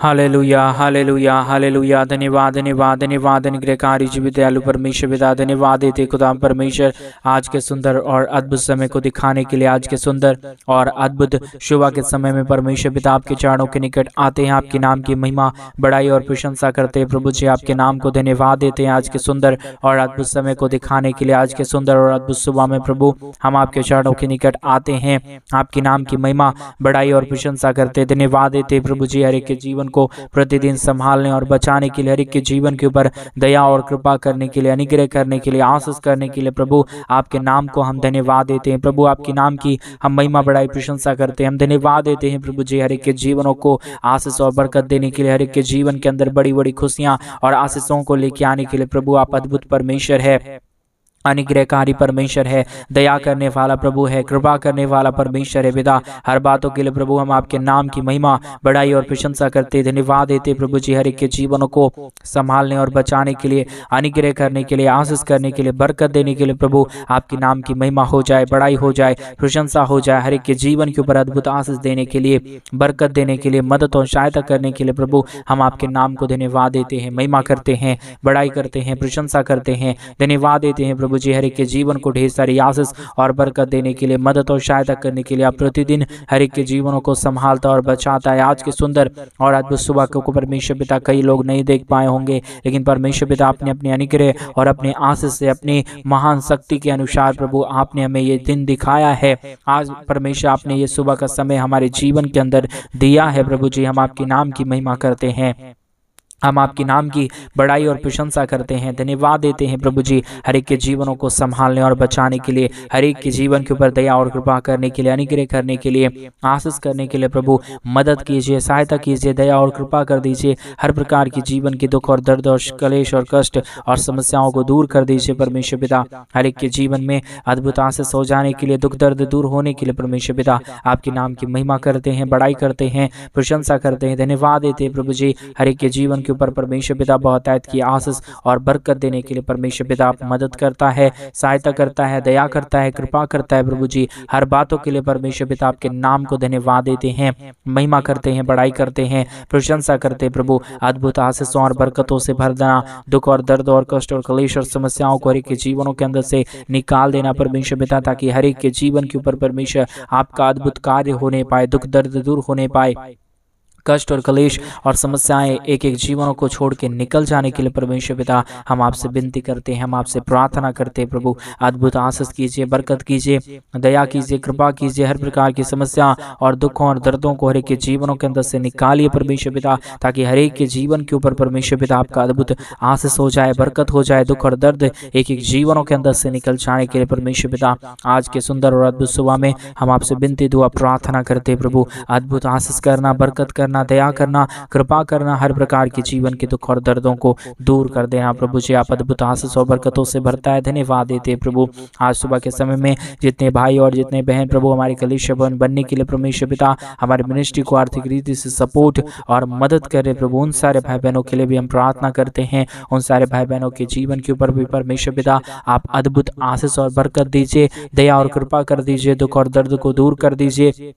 Hallelujah hallelujah hallelujah. धन्यवाद धन्यवाद धन्यवाद अनुग्रहकारी जीवित दयालु परमेश्वर पिता, धन्यवाद देते खुदा परमेश्वर आज के सुंदर और अद्भुत समय को दिखाने के लिए। आज के सुंदर और अद्भुत शुभ के समय में परमेश्वर पिता आपके चरणों के निकट आते हैं, आपके नाम की महिमा बड़ाई और प्रशंसा करते हैं। प्रभु जी आपके नाम को धन्यवाद देते हैं आज के सुंदर और अद्भुत समय को दिखाने के लिए। आज के सुंदर और अद्भुत सुबह में प्रभु हम आपके चरणों के निकट आते हैं, आपके नाम की महिमा बड़ाई और प्रशंसा करते हैं। धन्यवाद देते प्रभु जी हर एक के जीवन को प्रतिदिन संभालने और बचाने के लिए, हर एक के जीवन के ऊपर दया और कृपा करने के लिए, अनुग्रह करने के लिए, आशीष करने के लिए प्रभु आपके नाम को हम धन्यवाद देते हैं। प्रभु आपके नाम की हम महिमा बड़ाई प्रशंसा करते हैं। हम धन्यवाद देते हैं प्रभु जी हर एक के जीवनों को आशीष और बरकत देने के लिए, हर एक के जीवन के अंदर बड़ी बड़ी खुशियां और आशीषों को लेके आने के लिए। प्रभु आप अद्भुत परमेश्वर है, अनुग्रहकारी परमेश्वर है, दया करने वाला प्रभु है, कृपा करने वाला परमेश्वर है पिता। हर बातों के लिए प्रभु हम आपके नाम की महिमा बड़ाई और प्रशंसा करते धन्यवाद देते प्रभु जी हर एक के जीवनों को संभालने और बचाने के लिए, अनुग्रह करने के लिए, आशीष करने के लिए, बरकत देने के लिए। प्रभु आपके नाम की महिमा हो जाए, बड़ाई हो जाए, प्रशंसा हो जाए, हर एक के जीवन के ऊपर अद्भुत आशीष देने के लिए, बरकत देने के लिए, मदद और सहायता करने के लिए। प्रभु हम आपके नाम को धन्यवाद देते हैं, महिमा करते हैं, बड़ाई करते हैं, प्रशंसा करते हैं, धन्यवाद देते हैं प्रभु जी हर एक के जीवन को ढेर सारी आशीष और बरकत देने के लिए, मदद और सहायता करने के लिए। आप प्रतिदिन हर एक के जीवनों को संभालता और बचाता है। आज के सुंदर और अद्भुत सुबह को परमेश्वर पिता कई लोग नहीं देख पाए होंगे, लेकिन परमेश्वर पिता आपने अपने अनुग्रह और अपने आशीष से, अपनी महान शक्ति के अनुसार प्रभु आपने हमें ये दिन दिखाया है। आज परमेश्वर आपने ये सुबह का समय हमारे जीवन के अंदर दिया है। प्रभु जी हम आपके नाम की महिमा करते हैं, हम आपके नाम की बड़ाई और प्रशंसा करते हैं, धन्यवाद देते हैं प्रभु जी हर एक के जीवनों को संभालने और बचाने के लिए, हर एक के जीवन के ऊपर दया और कृपा करने के लिए, अनुग्रह करने के लिए, आशीष करने के लिए। प्रभु मदद कीजिए, सहायता कीजिए, दया और कृपा कर दीजिए। हर प्रकार की जीवन की दुख और दर्द और क्लेश और कष्ट और समस्याओं को दूर कर दीजिए परमेश्वर पिता। हर एक के जीवन में अद्भुत आशीष हो जाने के लिए, दुख दर्द दूर होने के लिए परमेश्वर पिता आपके नाम की महिमा करते हैं, बड़ाई करते हैं, प्रशंसा करते हैं, धन्यवाद देते हैं प्रभु जी हर एक के जीवन के ऊपर परमेश्वर पिता बहुतायत की आशीष और बरकत देने के लिए। परमेश्वर पिता आप मदद करता है, सहायता करता है, दया करता है, कृपा करता है। प्रभु जी हर बातों के लिए परमेश्वर पिता आपके नाम को धन्यवाद देते हैं, महिमा करते हैं, बड़ाई करते हैं, प्रशंसा करते हैं। प्रभु अद्भुत आशीषों और बरकतों से भर देना, दुख और दर्द और कष्ट और क्लेश और समस्याओं को हर एक के जीवनों के अंदर से निकाल देना परमेश्वर पिता, ताकि हर एक के जीवन के ऊपर परमेश्वर आपका अद्भुत कार्य होने पाए, दुख दर्द दूर होने पाए, कष्ट और क्लेश और समस्याएं एक एक जीवनों को छोड़ के निकल जाने के लिए। परमेश्वर पिता हम आपसे विनती करते हैं, हम आपसे प्रार्थना करते हैं। प्रभु अद्भुत आशीष कीजिए, बरकत कीजिए, दया कीजिए, कृपा कीजिए। हर प्रकार की समस्या और दुखों और दर्दों को हर एक के जीवनों के अंदर से निकालिए परमेश्वर पिता, ताकि हर एक के जीवन के ऊपर परमेश्वर पिता आपका अद्भुत आशीष हो जाए, बरकत हो जाए। दुख और दर्द एक एक जीवनों के अंदर से निकल जाने के लिए परमेश्वर पिता आज के सुंदर और अद्भुत सुबह में हम आपसे विनती दुआ प्रार्थना करते हैं। प्रभु अद्भुत आशीष करना, बरकत करना, दया करना, कृपा करना, हर प्रकार के जीवन के दुख और दर्दों को दूर कर देना। प्रभु जी आप अद्भुत आशीष और बरकतों से भरता है, धन्यवाद देते हैं प्रभु। आज सुबह के समय में जितने भाई और जितने बहन प्रभु हमारे कलीसिया भवन बनने के लिए परमेश्वर पिता हमारे मिनिस्ट्री को आर्थिक रीति से सपोर्ट और मदद करे प्रभु, उन सारे भाई बहनों के लिए भी हम प्रार्थना करते हैं। उन सारे भाई बहनों के जीवन के ऊपर भी परमेश्वर पिता आप अद्भुत आशीष और बरकत दीजिए, दया और कृपा कर दीजिए, दुख और दर्द को दूर कर दीजिए।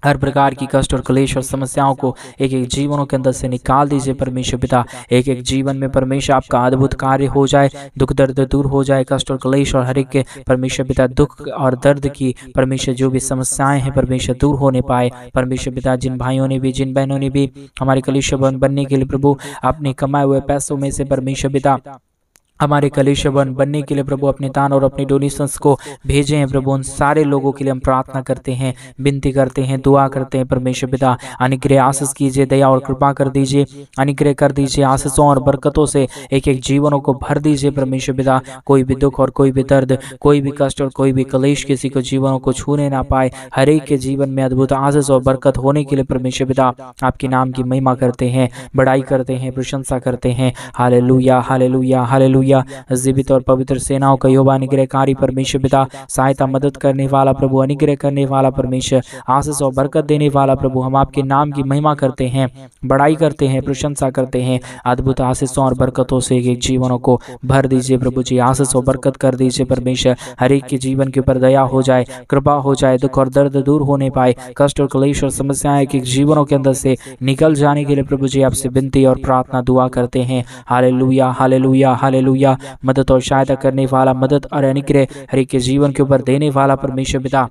हर प्रकार की कष्ट और क्लेश और समस्याओं को एक एक जीवनों के अंदर से निकाल दीजिए परमेश्वर पिता। एक एक जीवन में परमेश्वर आपका अद्भुत कार्य हो जाए, दुख दर्द दूर हो जाए, कष्ट और क्लेश और हर एक के परमेश्वर पिता दुख और दर्द की परमेश्वर जो भी समस्याएं हैं परमेश्वर दूर होने पाए परमेश्वर पिता। जिन भाइयों ने भी, जिन बहनों ने भी हमारे कलीसिया भवन बनने के लिए प्रभु अपने कमाए हुए पैसों में से परमेश्वर पिता हमारे कलीसिया भवन बनने के लिए प्रभु अपने दान और अपने डोनेशंस को भेजे हैं प्रभु, उन सारे लोगों के लिए हम प्रार्थना करते हैं, विनती करते हैं, दुआ करते हैं परमेश्वर पिता। अनुग्रह आशीष कीजिए, दया और कृपा कर दीजिए, अनुग्रह कर दीजिए, आशीषों और बरकतों से एक एक जीवनों को भर दीजिए परमेश्वर पिता। कोई भी दुख और कोई भी दर्द, कोई भी कष्ट और कोई भी क्लेश किसी को जीवनों को छूने ना पाए। हर एक के जीवन में अद्भुत आशीष और बरकत होने के लिए परमेश्वर पिता आपके नाम की महिमा करते हैं, बड़ाई करते हैं, प्रशंसा करते हैं। Hallelujah hallelujah hallelujah hallelujah. जीवित और पवित्र सेनाओं का यहोवा अनुग्रहकारी परमेश्वर पिता, सहायता मदद करने वाला प्रभु, अनुग्रह करने वाला परमेश्वर, आशीष और बरकत देने वाला प्रभु, हम आपके नाम की महिमा करते हैं, बड़ाई करते हैं, प्रशंसा करते हैं। अद्भुत आशीषों और बरकतों से एक जीवनों को भर दीजिए प्रभु जी, आशीष और बरकत कर दीजिए परमेश्वर। हर एक के जीवन के ऊपर दया हो जाए, कृपा हो जाए, दुख और दर्द दूर होने पाए, कष्ट और क्लेश और समस्याएं के जीवनों के अंदर से निकल जाने के लिए प्रभु जी आपसे विनती और प्रार्थना दुआ करते हैं। Hallelujah hallelujah hallelujah. मदद और सहायता करने वाला, मदद और अनुग्रह हर एक के जीवन के ऊपर देने वाला परमेश्वर पिता,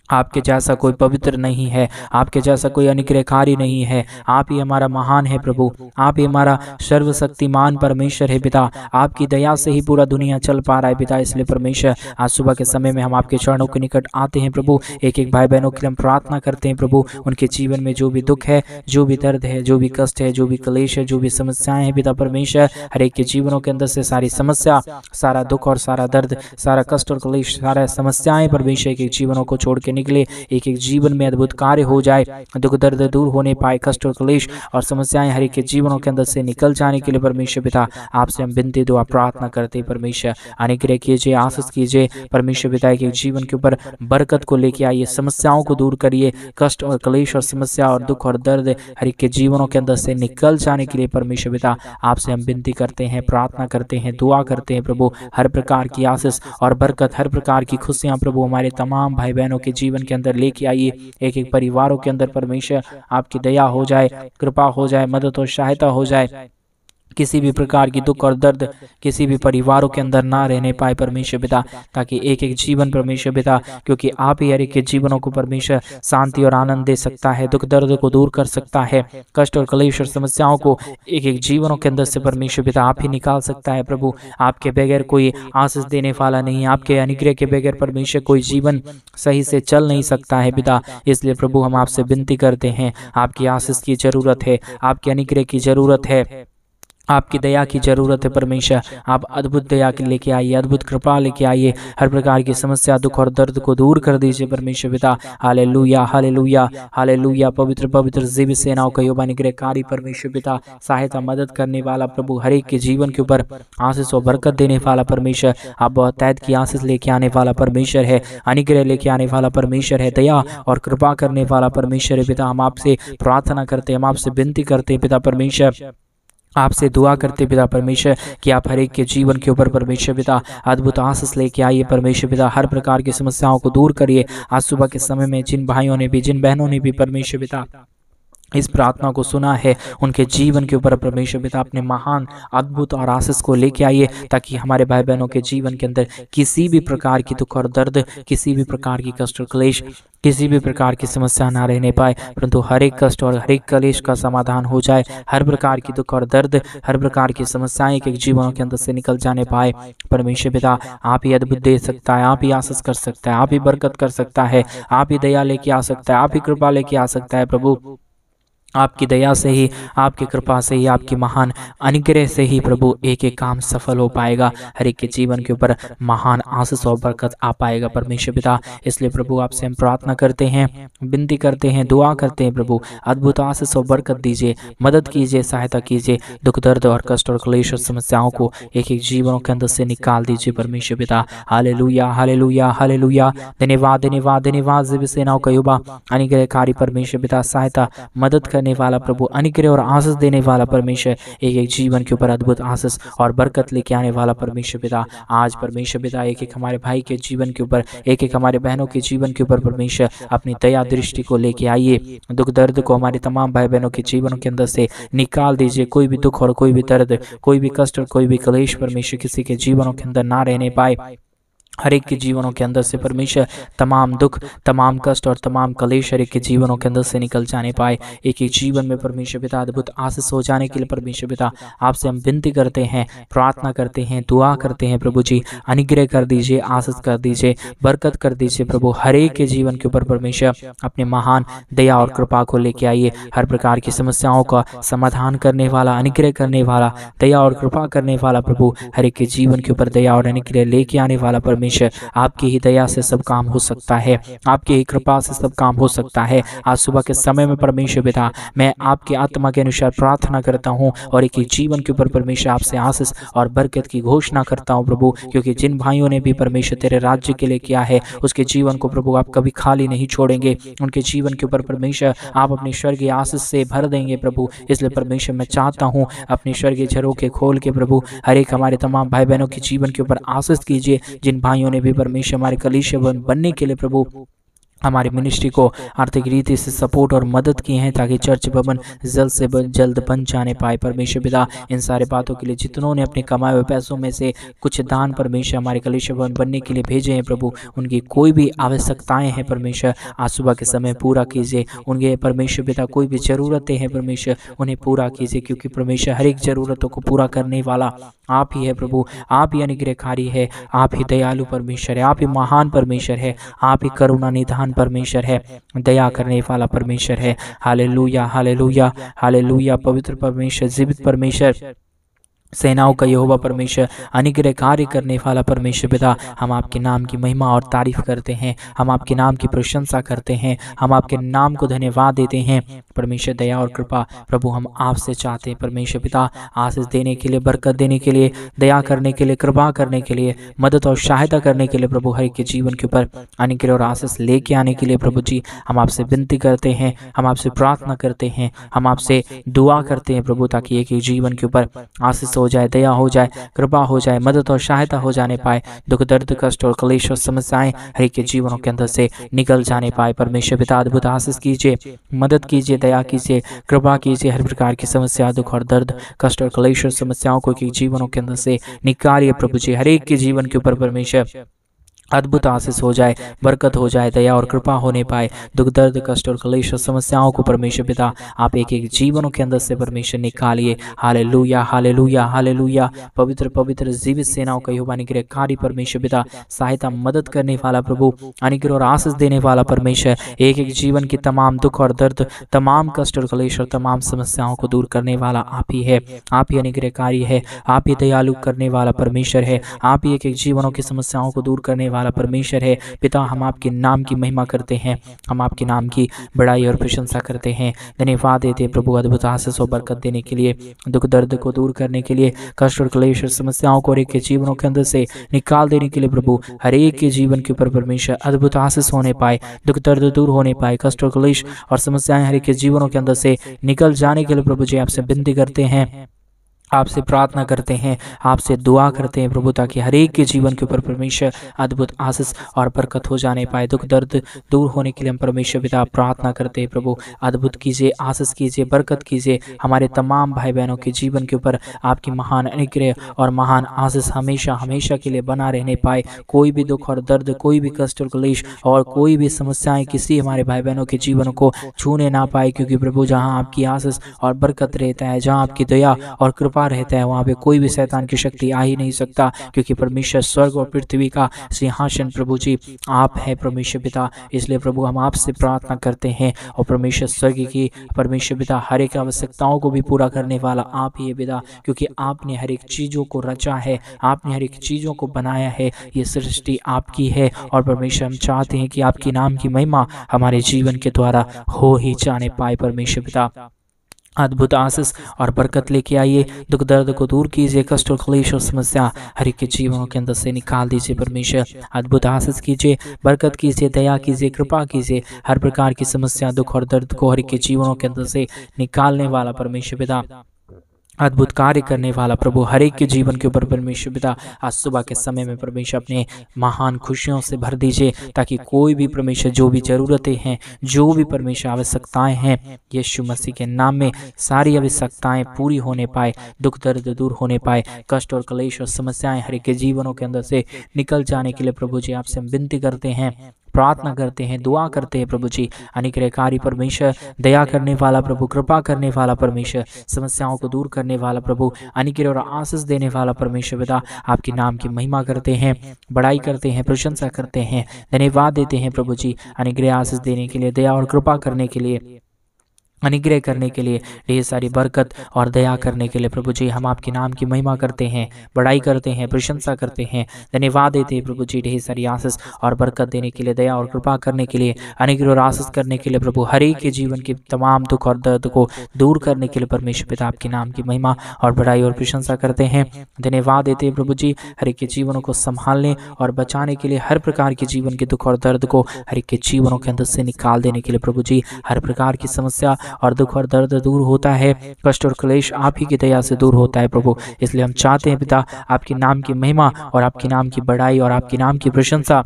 आपके जैसा कोई पवित्र नहीं है, आपके जैसा कोई अनुग्रहकारी नहीं है। आप ही हमारा महान है प्रभु, आप ही हमारा सर्वशक्तिमान परमेश्वर है पिता। आपकी दया से ही पूरा दुनिया चल पा रहा है पिता। इसलिए परमेश्वर आज सुबह के समय में हम आपके चरणों के निकट आते हैं प्रभु। एक एक भाई बहनों के लिए हम प्रार्थना करते हैं प्रभु, उनके जीवन में जो भी दुख है, जो भी दर्द है, जो भी कष्ट है, जो भी क्लेश है, जो भी समस्याएं हैं पिता परमेश्वर, हर एक के जीवनों के अंदर से सारी समस्या, सारा दुख और सारा दर्द, सारा कष्ट और क्लेश, सारा समस्याएं परमेश्वर एक जीवनों को छोड़ के निकले। एक एक जीवन में अद्भुत कार्य हो जाए, दुख दर्द दूर होने पाए, कष्ट और क्लेश और समस्याएं हर एक के जीवनों के अंदर से निकल जाने के लिए परमेश्वर पिता आपसे हम विनती दुआ प्रार्थना करते हैं। परमेश्वर अनुग्रह कीजिए, आशीष कीजिए परमेश्वर पिता के जीवन के ऊपर बरकत को लेके आइए, समस्याओं को दूर करिए, कष्ट और क्लेश और समस्या और दुख और दर्द हर एक के जीवनों के अंदर से निकल जाने के लिए परमेश्वर पिता आपसे हम विनती करते हैं, प्रार्थना करते हैं, दुआ करते हैं प्रभु। हर प्रकार की आशीष और बरकत, हर प्रकार की खुशियां प्रभु हमारे तमाम भाई बहनों के जीवन के अंदर लेके आइए। एक एक परिवारों के अंदर परमेश्वर आपकी दया हो जाए, कृपा हो जाए, मदद और सहायता हो जाए। किसी भी प्रकार की दुख और दर्द किसी भी परिवारों के अंदर ना रहने पाए परमेश्वर पिता, ताकि एक एक जीवन परमेश्वर पिता, क्योंकि आप ही हर एक के जीवनों को परमेश्वर शांति और आनंद दे सकता है, दुख दर्द को दूर कर सकता है, कष्ट और क्लेश और समस्याओं को एक एक जीवनों के अंदर से परमेश्वर पिता आप ही निकाल सकता है प्रभु। आपके बगैर कोई आशीष देने वाला नहीं, आपके अनुग्रह के बगैर परमेश्वर कोई जीवन सही से चल नहीं सकता है पिता। इसलिए प्रभु हम आपसे विनती करते हैं, आपकी आशीष की जरूरत है, आपके अनुग्रह की जरूरत है, आपकी दया की जरूरत है परमेश्वर। आप अद्भुत दया के लेके आइए, अद्भुत कृपा लेके आइए, हर प्रकार की समस्या, दुख और दर्द को दूर कर दीजिए परमेश्वर पिता। Hallelujah hallelujah hallelujah. पवित्र पवित्र जीवित सेनाओं का यहोवा अनुग्रहकारी परमेश्वर पिता, सहायता मदद करने वाला प्रभु, हर एक के जीवन के ऊपर आशीष और बरकत देने वाला परमेश्वर, आप बहुतायत की आशीष लेके आने वाला परमेश्वर है, अनुग्रह लेके आने वाला परमेश्वर है, दया और कृपा करने वाला परमेश्वर है पिता। हम आपसे प्रार्थना करते हैं, हम आपसे विनती करते हैं पिता परमेश्वर, आपसे दुआ करते पिता परमेश्वर कि आप हर एक के जीवन के ऊपर परमेश्वर पिता अद्भुत आशीष लेके आइए परमेश्वर पिता। हर प्रकार की समस्याओं को दूर करिए। आज सुबह के समय में जिन भाइयों ने भी, जिन बहनों ने भी परमेश्वर पिता इस प्रार्थना को सुना है, उनके जीवन के ऊपर परमेश्वर पिता अपने महान अद्भुत और आशीष को लेके आइए, ताकि हमारे भाई बहनों के जीवन के अंदर किसी भी प्रकार की दुख और दर्द, किसी भी प्रकार की कष्ट और क्लेश, किसी भी प्रकार की समस्या ना रहने पाए, परंतु हर एक कष्ट और हर एक क्लेश का समाधान हो जाए। हर प्रकार की दुख और दर्द, हर प्रकार की समस्याएं के जीवनों के अंदर से निकल जाने पाए परमेश्वर पिता। आप ही अद्भुत दे सकता है, आप ही आशीष कर सकता है, आप ही बरकत कर सकता है, आप ही दया लेके आ सकता है, आप ही कृपा लेके आ सकता है प्रभु। आपकी दया से ही, आपकी कृपा से ही, आपकी महान अनुग्रह से ही प्रभु एक एक काम सफल हो पाएगा, हर एक के जीवन के ऊपर महान आशीष और बरकत आ पाएगा परमेश्वर पिता। इसलिए प्रभु आपसे हम प्रार्थना करते हैं, विनती करते हैं, दुआ करते हैं प्रभु, अद्भुत आशीष और बरकत दीजिए, मदद कीजिए, सहायता कीजिए, दुख दर्द और कष्ट और क्लेश और समस्याओं को एक एक जीवनों के अंदर से निकाल दीजिए परमेश्वर पिता। Hallelujah hallelujah hallelujah. धन्यवाद धन्यवाद धन्यवाद। जीवित सेनाओं का यहोवा अनुग्रहकारी परमेश्वर पिता, सहायता मदद करने वाला प्रभु, अनुग्रह और आशीष देने वाला परमेश्वर, एक एक जीवन के ऊपर अद्भुत आशीष और बरकत लेके आने वाला परमेश्वर पिता। आज परमेश्वर पिता एक एक हमारे भाई के जीवन के ऊपर, एक एक हमारे बहनों के जीवन के ऊपर परमेश्वर अपनी दया दृष्टि को लेके आइए, दुख दर्द को हमारे तमाम भाई बहनों के जीवन के अंदर से निकाल दीजिए। कोई भी दुख और कोई भी दर्द, कोई भी कष्ट और कोई भी क्लेश परमेश्वर किसी के जीवनों के अंदर ना रहने पाए। हर एक के जीवनों के अंदर से परमेश्वर तमाम दुख, तमाम कष्ट और तमाम क्लेश हर एक के जीवनों के अंदर से निकल जाने पाए। एक एक जीवन में परमेश्वर पिता अद्भुत आशीष हो जाने के लिए परमेश्वर पिता आपसे हम विनती करते हैं, प्रार्थना करते हैं, दुआ करते हैं प्रभु जी। अनुग्रह कर दीजिए, आशीष कर दीजिए, बरकत कर दीजिए प्रभु। हर एक के जीवन के ऊपर परमेश्वर अपने महान दया और कृपा को लेके आइए। हर प्रकार की समस्याओं का समाधान करने वाला, अनुग्रह करने वाला, दया और कृपा करने वाला प्रभु, हर एक के जीवन के ऊपर दया और अनुग्रह लेके आने वाला परमेश्वर परमेश्वर, आपकी ही दया से सब काम हो सकता है, आपकी ही कृपा से सब काम हो सकता है। आज सुबह के समय में परमेश्वर पिता, मैं आपकी आत्मा के अनुसार प्रार्थना करता हूँ और एक जीवन के ऊपर परमेश्वर आपसे आशीष और बरकत की घोषणा करता हूँ प्रभु, क्योंकि जिन भाइयों ने भी परमेश्वर तेरे राज्य के लिए किया है उसके जीवन को प्रभु आप कभी खाली नहीं छोड़ेंगे। उनके जीवन के ऊपर परमेश्वर आप अपनी स्वर्गीय आशीष से भर देंगे प्रभु। इसलिए परमेश्वर मैं चाहता हूँ अपनी स्वर्गीय झरोखे खोल के प्रभु हर एक हमारे तमाम भाई बहनों के जीवन के ऊपर आशीष कीजिए। जिन भाइयों ने भी परमेश्वर हमारे कलीसिया बनने के लिए प्रभु हमारी मिनिस्ट्री को आर्थिक रीति से सपोर्ट और मदद की है ताकि चर्च भवन जल्द से जल्द बन जाने पाए परमेश्वर पिता, इन सारे बातों के लिए जितनों ने अपने कमाए हुए पैसों में से कुछ दान परमेश्वर हमारे कलीसिया भवन बनने के लिए भेजे हैं प्रभु, उनकी कोई भी आवश्यकताएं हैं परमेश्वर आज सुबह के समय पूरा कीजिए। उनके परमेश्वर पिता कोई भी ज़रूरतें हैं परमेश्वर उन्हें पूरा कीजिए, क्योंकि परमेश्वर हर एक ज़रूरतों को पूरा करने वाला आप ही है प्रभु। आप ही अनुग्रहकारी है, आप ही दयालु परमेश्वर है, आप ही महान परमेश्वर है, आप ही करुणा निधान परमेश्वर है, दया करने वाला परमेश्वर है। Hallelujah hallelujah hallelujah. पवित्र परमेश्वर, जीवित परमेश्वर, सेनाओं का यहोवा परमेश्वर, अनुग्रह कार्य करने वाला परमेश्वर पिता, हम आपके नाम की महिमा और तारीफ करते हैं, हम आपके नाम की प्रशंसा करते हैं, हम आपके नाम को धन्यवाद देते हैं परमेश्वर। दया और कृपा प्रभु हम आपसे चाहते हैं परमेश्वर पिता, आशीष देने के लिए, बरकत देने के लिए, दया करने के लिए, कृपा करने के लिए, मदद और सहायता करने के लिए प्रभु, हर एक के जीवन के ऊपर अनुग्रह और आशीष लेके आने के लिए प्रभु जी हम आपसे विनती करते हैं, हम आपसे प्रार्थना करते हैं, हम आपसे दुआ करते हैं प्रभु, ताकि एक जीवन के ऊपर आशीष हो जाए, दया हो जाए, कृपा हो जाए, मदद और सहायता हो जाने पाए, दुख दर्द कष्ट और क्लेश और समस्याएं हर एक के जीवनों के अंदर से निकल जाने पाए परमेश्वर पिता। अद्भुत आशीष कीजिए, मदद कीजिए, दया कीजिए, कृपा कीजिए, हर प्रकार की समस्या, दुख और दर्द, कष्ट और क्लेश और समस्याओं को जीवनों के अंदर से निकालिए प्रभु जी। हर एक के जीवन के ऊपर परमेश्वर अद्भुत आशीष हो जाए, बरकत हो जाए, दया और कृपा होने पाए, दुख दर्द कष्ट और क्लेश और समस्याओं को परमेश्वर पिता आप एक एक जीवनों के अंदर से परमेश्वर निकालिए। Hallelujah hallelujah hallelujah. पवित्र पवित्र जीवित सेनाओं का यहोवा अनुग्रहकारी परमेश्वर पिता, सहायता मदद करने वाला प्रभु, अनुग्रह और आशीष देने वाला परमेश्वर, एक एक जीवन की तमाम दुख और दर्द, तमाम कष्ट और क्लेश और तमाम समस्याओं को दूर करने वाला आप ही है, आप ही अनुग्रहकारी है, आप ही दयालु करने वाला परमेश्वर है, आप ही एक एक जीवनों की समस्याओं को दूर करने वाला परमेश्वर है पिता। हम आपके नाम की महिमा करते हैं, हम आपके नाम की बड़ाई और प्रशंसा करते हैं, धन्यवाद देते हैं प्रभु अद्भुत आशीष और बरकत देने के लिए, दुख दर्द को दूर करने के लिए, कष्ट और क्लेश और समस्याओं को हर एक के जीवनों के अंदर से निकाल देने के लिए प्रभु, हर एक के जीवन के ऊपर परमेश्वर अद्भुत आशीष होने पाए, दुख दर्द दूर होने पाए, कष्ट और क्लेश और समस्याएं हर एक के जीवनों के अंदर से निकल जाने के लिए प्रभु जी आपसे विनती करते हैं, आपसे प्रार्थना करते हैं, आपसे दुआ करते हैं प्रभु, ताकि हर एक के जीवन के ऊपर परमेश्वर अद्भुत आशीष और बरकत हो जाने पाए, दुख दर्द दूर होने के लिए हम परमेश्वर पिता प्रार्थना करते हैं प्रभु। अद्भुत कीजिए, आशीष कीजिए, बरकत कीजिए, हमारे तमाम भाई बहनों के जीवन के ऊपर आपकी महान अनुग्रह और महान आशीष हमेशा हमेशा के लिए बना रहने पाए। कोई भी दुख और दर्द, कोई भी कष्ट और क्लेश और कोई भी समस्याएं किसी हमारे भाई बहनों के जीवन को छूने ना पाए, क्योंकि प्रभु जहाँ आपकी आशीष और बरकत रहता है, जहाँ आपकी दया और कृपा रहता है, वहां पे कोई भी शैतान की शक्ति आ ही नहीं सकता, क्योंकि परमेश्वर स्वर्ग और पृथ्वी का सिंहासन प्रभु जी आप है परमेश्वर पिता। इसलिए प्रभु हम आपसे प्रार्थना करते हैं और परमेश्वर स्वर्ग की परमेश्वर पिता हर एक आवश्यकताओं को भी पूरा करने वाला आप ही है पिता, क्योंकि आपने हर एक चीजों को रचा है, आपने हर एक चीजों को बनाया है, ये सृष्टि आपकी है और परमेश्वर हम चाहते हैं कि आपके नाम की महिमा हमारे जीवन के द्वारा हो ही जाने पाए परमेश्वर पिता। अद्भुत आशीष और बरकत लेके आइए, दुख दर्द को दूर कीजिए, कष्ट और क्लेश और समस्या हर एक के जीवनों के अंदर से निकाल दीजिए परमेश्वर। अद्भुत आशीष कीजिए, बरकत कीजिए, दया कीजिए, कृपा कीजिए, हर प्रकार की समस्या, दुख और दर्द को हर एक के जीवनों के अंदर से निकालने वाला परमेश्वर पिता, अद्भुत कार्य करने वाला प्रभु, हर एक के जीवन के ऊपर परमेश्वर पिता आज सुबह के समय में परमेश्वर अपने महान खुशियों से भर दीजिए, ताकि कोई भी परमेश्वर जो भी जरूरतें हैं, जो भी परमेश्वर आवश्यकताएं हैं, यीशु मसीह के नाम में सारी आवश्यकताएं पूरी होने पाए, दुख दर्द दूर होने पाए, कष्ट और क्लेश और समस्याएं हर एक के जीवनों के अंदर से निकल जाने के लिए प्रभु जी आपसे हम विनती करते हैं, प्रार्थना करते हैं, दुआ करते हैं प्रभु जी। अनुग्रहकारी परमेश्वर, दया करने वाला प्रभु, कृपा करने वाला परमेश्वर, समस्याओं को दूर करने वाला प्रभु, अनुग्रह और आशीष देने वाला परमेश्वर पिता, आपके नाम की महिमा करते हैं, बड़ाई करते हैं, प्रशंसा करते हैं, धन्यवाद देते हैं प्रभु जी अनुग्रह आशीष देने के लिए, दया और कृपा करने के लिए। अनुग्रह करने के लिए, ढेर सारी बरकत और दया करने के लिए प्रभु जी हम आपके नाम की महिमा करते हैं, बड़ाई करते हैं, प्रशंसा करते हैं, धन्यवाद देते हैं प्रभु जी। ढेर सारी आशीष और बरकत देने के लिए, दया और कृपा करने के लिए, अनुग्रह और आशीष करने के लिए प्रभु, हर एक के जीवन के तमाम दुख और दर्द को दूर करने के लिए परमेश्वर पिता आपके नाम की महिमा और बड़ाई और प्रशंसा करते हैं, धन्यवाद देते हैं प्रभु जी। हर एक के जीवनों को संभालने और बचाने के लिए, हर प्रकार के जीवन के दुख और दर्द को हर एक के जीवनों के अंदर से निकाल देने के लिए प्रभु जी, हर प्रकार की समस्या और दुख और दर्द दूर होता है, कष्ट और क्लेश आप ही की दया से दूर होता है प्रभु। इसलिए हम चाहते हैं पिता आपके नाम की महिमा और आपके नाम की बड़ाई और आपके नाम की प्रशंसा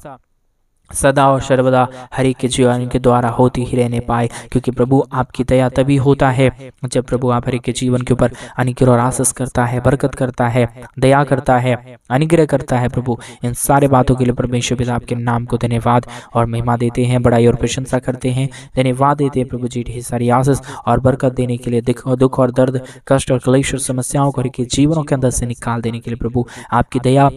सदा और सर्वदा हर एक के जीवन के द्वारा होती ही रहने पाए, क्योंकि प्रभु आपकी दया तभी होता है जब प्रभु आप हर एक के जीवन के ऊपर अनुग्रह और आशीष करता है, बरकत करता है, दया करता है, अनुग्रह करता है प्रभु। इन सारे बातों के लिए परमेश्वर पिता आपके नाम को धन्यवाद और महिमा देते हैं, बड़ाई और प्रशंसा करते हैं, धन्यवाद देते हैं प्रभु जी। ढेर सारी आशीष और बरकत देने के लिए, दुख और दर्द, कष्ट और क्लेश और समस्याओं को हर एक के जीवनों के अंदर से निकाल देने के लिए प्रभु आपकी दया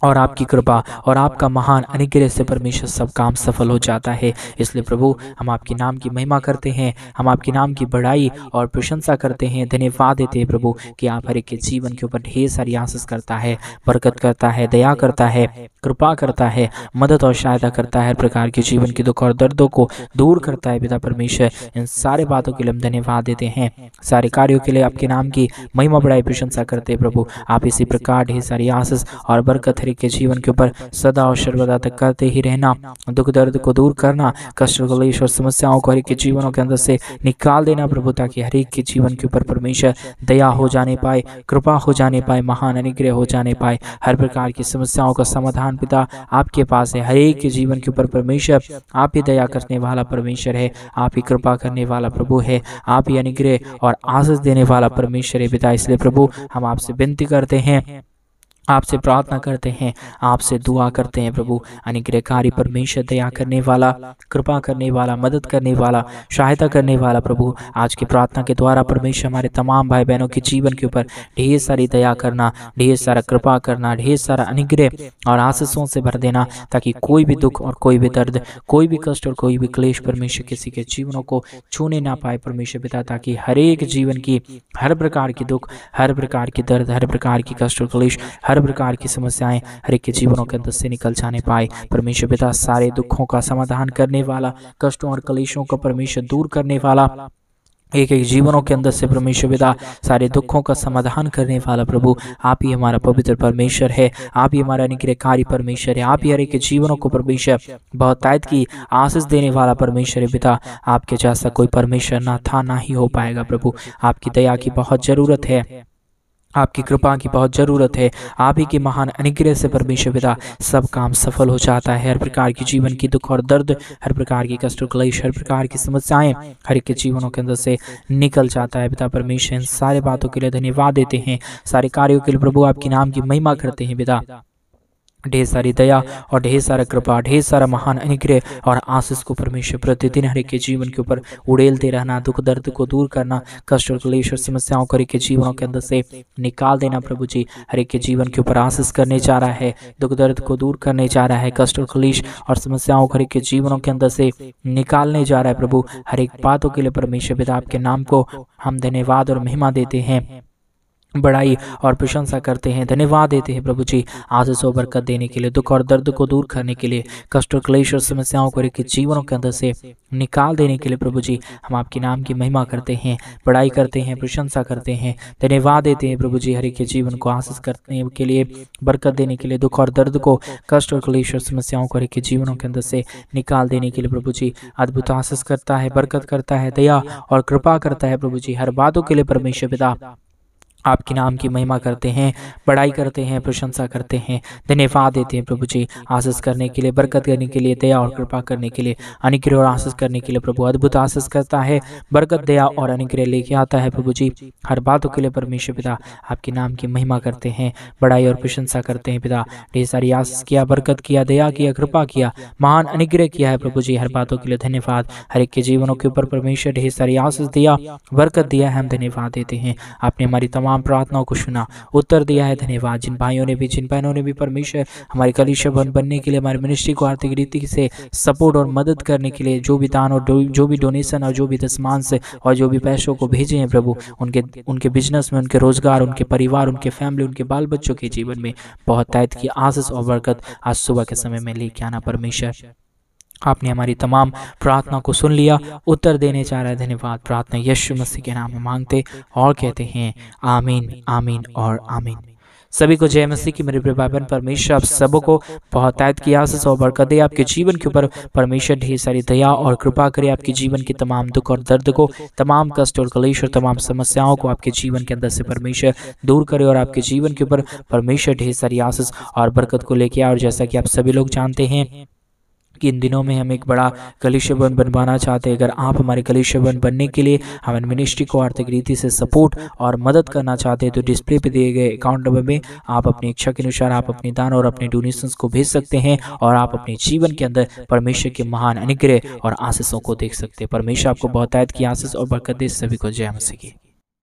और आपकी कृपा और आपका महान अनुग्रह से परमेश्वर सब काम सफल हो जाता है। इसलिए प्रभु हम आपके नाम की महिमा करते हैं, हम आपके नाम की बड़ाई और प्रशंसा करते हैं, धन्यवाद देते हैं प्रभु कि आप हर एक के जीवन के ऊपर ढेर सारी आशीष करता है, बरकत करता है, दया करता है, कृपा करता है, मदद और सहायता करता है, हर प्रकार के जीवन के दुख और दर्दों को दूर करता है पिता परमेश्वर। इन सारे बातों के लिए हम धन्यवाद देते हैं, सारे कार्यों के लिए आपके नाम की महिमा बड़ाई प्रशंसा करते हैं प्रभु। आप इसी प्रकार ढेर सारी आशीष और बरकत के जीवन के ऊपर सदा और सर्वदा तक करते ही रहना, दुख दर्द को दूर करना, कष्ट क्लेश और समस्याओं को हर एक के जीवनों के अंदर से निकाल देना प्रभु, ताकि हर एक के जीवन के ऊपर परमेश्वर दया हो जाने पाए, कृपा हो जाने पाए, महान अनुग्रह हो जाने पाए। हर प्रकार की समस्याओं का समाधान पिता आपके पास है। हर एक के जीवन के ऊपर परमेश्वर आप ही दया करने वाला परमेश्वर है, आप ही कृपा करने वाला प्रभु है, आप ही अनुग्रह और आशीष देने वाला परमेश्वर है पिता। इसलिए प्रभु हम आपसे विनती करते हैं, आपसे प्रार्थना करते हैं, आपसे दुआ करते हैं प्रभु। अनुग्रहकारी परमेश्वर, दया करने वाला, कृपा करने वाला, मदद करने वाला, सहायता करने वाला प्रभु, आज की प्रार्थना के द्वारा परमेश्वर हमारे तमाम भाई बहनों के जीवन के ऊपर ढेर सारी दया करना, ढेर सारा कृपा करना, ढेर सारा अनुग्रह और आशीषों से भर देना, ताकि कोई भी दुख और कोई भी दर्द, कोई भी कष्ट और कोई भी क्लेश परमेश्वर किसी के जीवनों को छूने ना पाए परमेश्वर पिता, ताकि हर एक जीवन की हर प्रकार की दुख, हर प्रकार की दर्द, हर प्रकार की कष्ट और क्लेश, हर प्रकार की समस्याएं हर एक के जीवनों के अंदर से निकल जाने पाए परमेश्वर पिता। सारे दुखों का समाधान करने वाला, कष्टों और क्लेशों को परमेश्वर दूर करने वाला, एक एक जीवनों के अंदर से परमेश्वर पिता सारे दुखों का समाधान करने वाला प्रभु, आप ही हमारा पवित्र परमेश्वर है, आप ही हमारा अनुग्रहकारी परमेश्वर है, आप ही हर एक के जीवनों को परमेश्वर बहुतायत की आशीष देने वाला परमेश्वर है पिता। आपके जैसा कोई परमेश्वर ना था, ना ही हो पाएगा प्रभु। आपकी दया की बहुत जरूरत है, आपकी कृपा की बहुत जरूरत है, आप ही के महान अनुग्रह से परमेश्वर पिता सब काम सफल हो जाता है। हर प्रकार की जीवन की दुख और दर्द, हर प्रकार की कष्ट और क्लेश, हर प्रकार की समस्याएं हर एक के जीवनों के अंदर से निकल जाता है पिता परमेश्वर। इन सारे बातों के लिए धन्यवाद देते हैं, सारे कार्यों के लिए प्रभु आपके नाम की महिमा करते हैं पिता। ढेर सारी दया और ढेर सारा कृपा, ढेर सारा महान अनुग्रह और आशीष को परमेश्वर प्रतिदिन हर एक के जीवन के ऊपर उड़ेलते रहना, दुख दर्द को दूर करना, कष्ट और क्लेश और समस्याओं को हर एक के जीवनों के अंदर से निकाल देना प्रभु जी। हर एक के जीवन के ऊपर आशीष करने जा रहा है, दुख दर्द को दूर करने जा रहा है, कष्ट और क्लेश और समस्याओं को हर एक के जीवनों के अंदर से निकालने जा रहा है प्रभु। हर एक बातों के लिए परमेश्वर पिता आपके नाम को हम धन्यवाद और महिमा देते हैं, बड़ाई और प्रशंसा करते हैं, धन्यवाद देते हैं प्रभु जी। आशीष और बरकत देने के लिए, दुख और दर्द को दूर करने के लिए, कष्ट और क्लेश और समस्याओं को एक जीवनों के अंदर से निकाल देने के लिए प्रभु जी हम आपके नाम की महिमा करते हैं, बड़ाई करते हैं, प्रशंसा करते हैं, धन्यवाद देते हैं प्रभु जी। हर एक के जीवन को आशीष करने के लिए, बरकत देने के लिए, दुख और दर्द को, कष्ट और क्लेश और समस्याओं को हर एक के जीवनों के अंदर से निकाल देने के लिए प्रभु जी अद्भुत आशीष करता है, बरकत करता है, दया और कृपा करता है प्रभु जी। हर बातों के लिए परमेश्वर पिता आपके नाम की महिमा करते हैं, बड़ाई करते हैं, प्रशंसा करते हैं, धन्यवाद देते हैं प्रभु जी। आशीष करने के लिए, बरकत करने के लिए, दया और कृपा करने के लिए, अनुग्रह और आशीष करने के लिए प्रभु अद्भुत आशीष करता है, बरकत, दया और अनुग्रह लेके आता है प्रभु जी। हर बातों के लिए परमेश्वर पिता आपके नाम की महिमा करते हैं, बड़ाई और प्रशंसा करते हैं पिता। ढेर सारी आशीष किया, बरकत किया, दया किया, कृपा किया, महान अनुग्रह किया है प्रभु जी। हर बातों के लिए धन्यवाद। हर एक के जीवनों के ऊपर परमेश्वर ढेर सारी आशीष दिया, बरकत दिया है, हम धन्यवाद देते हैं। आपने हमारी तमाम तमाम प्रार्थनाओं को सुना, उत्तर दिया है। धन्यवाद। जिन भाइयों ने भी, जिन बहनों ने भी परमेश्वर हमारी कलीसिया भवन बनने के लिए, हमारे मिनिस्ट्री को आर्थिक रीति से सपोर्ट और मदद करने के लिए जो भी दान और जो भी डोनेशन और जो भी दशमान से और जो भी पैसों को भेजे हैं प्रभु, उनके बिजनेस में, उनके रोजगार, उनके परिवार, उनके फैमिली, उनके बाल बच्चों के जीवन में बहुत तायत की आशीष और बरकत आज सुबह के समय में लेके आना। परमेश्वर आपने हमारी तमाम प्रार्थना को सुन लिया, उत्तर देने चाह रहे हैं। धन्यवाद। प्रार्थना यीशु मसीह के नाम में मांगते और कहते हैं आमीन, आमीन और आमीन। सभी को जय मसीह की। मेरे प्रिय भाई बहन, परमेश्वर आप सबको बहुत तायत की आशीष और बरकत दे। आपके जीवन के ऊपर परमेश्वर ढेर सारी दया और कृपा करे। आपके जीवन के तमाम दुख और दर्द को, तमाम कष्ट और क्लेश और तमाम समस्याओं को आपके जीवन के अंदर से परमेश्वर दूर करे और आपके जीवन के ऊपर परमेश्वर ढेर सारी आशीष और बरकत को लेके आए। और जैसा कि आप सभी लोग जानते हैं कि इन दिनों में हम एक बड़ा कलीसिया भवन बनवाना चाहते हैं। अगर आप हमारे कलीसिया भवन बनने के लिए हमारे मिनिस्ट्री को आर्थिक रीति से सपोर्ट और मदद करना चाहते हैं तो डिस्प्ले पे दिए गए अकाउंट नंबर में आप अपनी इच्छा के अनुसार आप अपने दान और अपने डोनेशंस को भेज सकते हैं और आप अपने जीवन के अंदर परमेश्वर के महान अनुग्रह और आशीषों को देख सकते हैं। परमेश्वर आपको बहुत तायत की आशीष और बरकत दे। सभी को जय मसीह की।